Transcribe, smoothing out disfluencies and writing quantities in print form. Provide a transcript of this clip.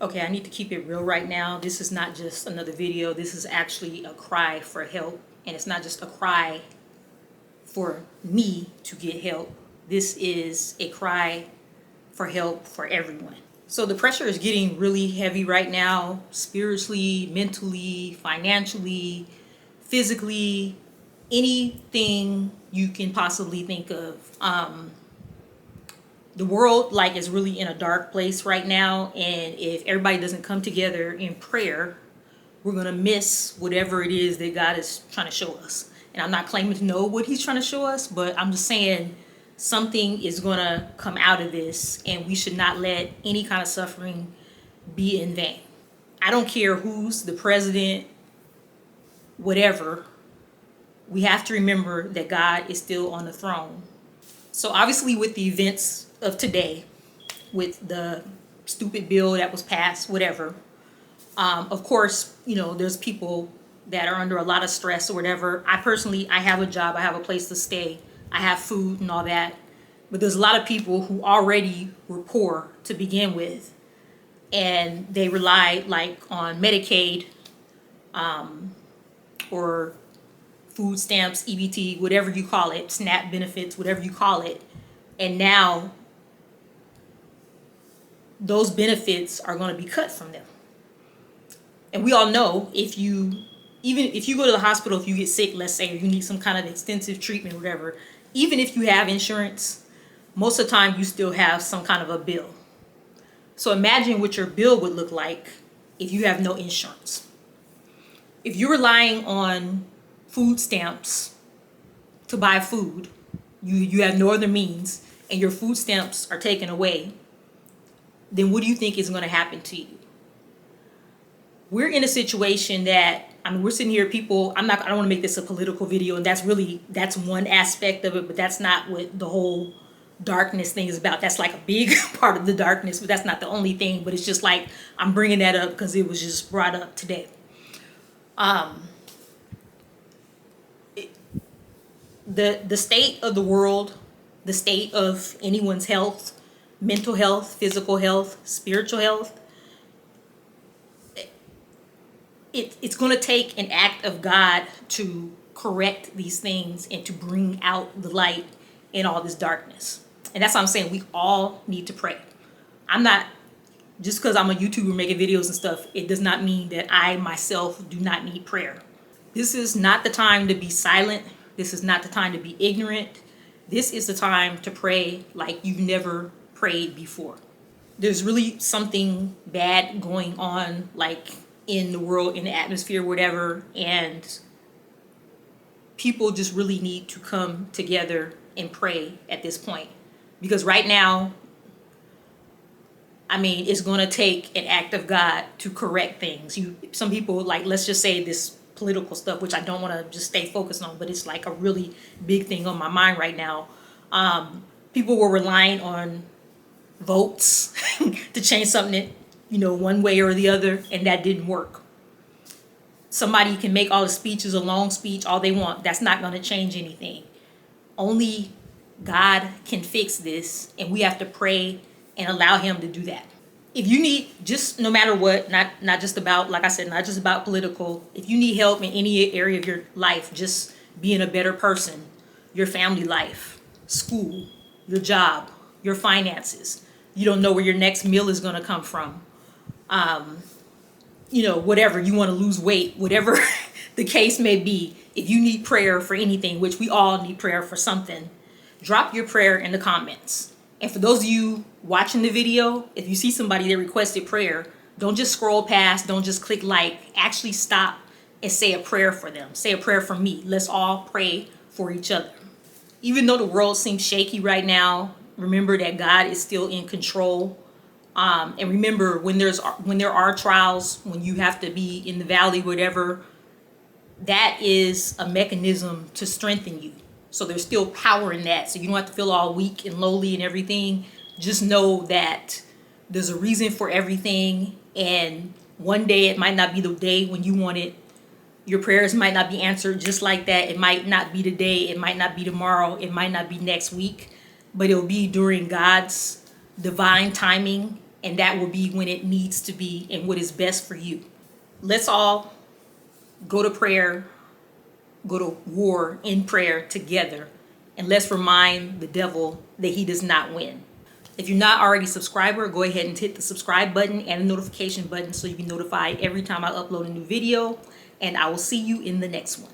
Okay, I need to keep it real right now. This is not just another video. This is actually a cry for help. And it's not just a cry for me to get help. This is a cry for help for everyone. So the pressure is getting really heavy right now, spiritually, mentally, financially, physically, anything you can possibly think of. The world is really in a dark place right now, and if everybody doesn't come together in prayer, we're gonna miss whatever it is that God is trying to show us. And I'm not claiming to know what he's trying to show us, but I'm just saying something is gonna come out of this, and we should not let any kind of suffering be in vain. I don't care who's the president, whatever. We have to remember that God is still on the throne. So obviously with the events of today, with the stupid bill that was passed, whatever, of course, there's people that are under a lot of stress or whatever. I have a job, I have a place to stay, I have food and all that. But there's a lot of people who already were poor to begin with, and they relied on Medicaid, or food stamps, EBT, whatever you call it, SNAP benefits, whatever you call it. And now those benefits are going to be cut from them. And we all know even if you go to the hospital, if you get sick, let's say, or you need some kind of extensive treatment, whatever, even if you have insurance, most of the time you still have some kind of a bill. So imagine what your bill would look like if you have no insurance. If you're relying on food stamps to buy food, you have no other means, and your food stamps are taken away, then what do you think is going to happen to you? We're in a situation that, we're sitting here, people, I don't want to make this a political video, and that's one aspect of it, but that's not what the whole darkness thing is about. That's like a big part of the darkness, but that's not the only thing. But it's just I'm bringing that up because it was just brought up today. The state of the world, the state of anyone's health, mental health, physical health, spiritual health, it's going to take an act of God to correct these things and to bring out the light in all this darkness. And that's what I'm saying. We all need to pray. Just because I'm a YouTuber making videos and stuff, it does not mean that I myself do not need prayer. This is not the time to be silent. This is not the time to be ignorant. This is the time to pray like you've never prayed before. There's really something bad going on, in the world, in the atmosphere, whatever, and people just really need to come together and pray at this point. Because right now, it's going to take an act of God to correct things. Some people, let's just say this political stuff, which I don't want to just stay focused on, but it's a really big thing on my mind right now. People were relying on votes to change something, one way or the other, and that didn't work. Somebody can make all the speeches, a long speech, all they want. That's not going to change anything. Only God can fix this, and we have to pray and allow him to do that. If you need, just no matter what, not just about, like I said, not just about political, if you need help in any area of your life, just being a better person, your family life, school, your job, your finances, you don't know where your next meal is going to come from, whatever, you want to lose weight, whatever the case may be, if you need prayer for anything, which we all need prayer for something, drop your prayer in the comments. And for those of you watching the video, if you see somebody that requested prayer, don't just scroll past, don't just click like, actually stop and say a prayer for them. Say a prayer for me. Let's all pray for each other. Even though the world seems shaky right now, remember that God is still in control. And remember, when there are trials, when you have to be in the valley, whatever, that is a mechanism to strengthen you. So there's still power in that. So you don't have to feel all weak and lowly and everything. Just know that there's a reason for everything. And one day it might not be the day when you want it. Your prayers might not be answered just like that. It might not be today. It might not be tomorrow. It might not be next week. But it'll be during God's divine timing and that will be when it needs to be and what is best for you. Let's all go to prayer, go to war in prayer together, and let's remind the devil that he does not win. If you're not already a subscriber, go ahead and hit the subscribe button and the notification button so you be notified every time I upload a new video, and I will see you in the next one.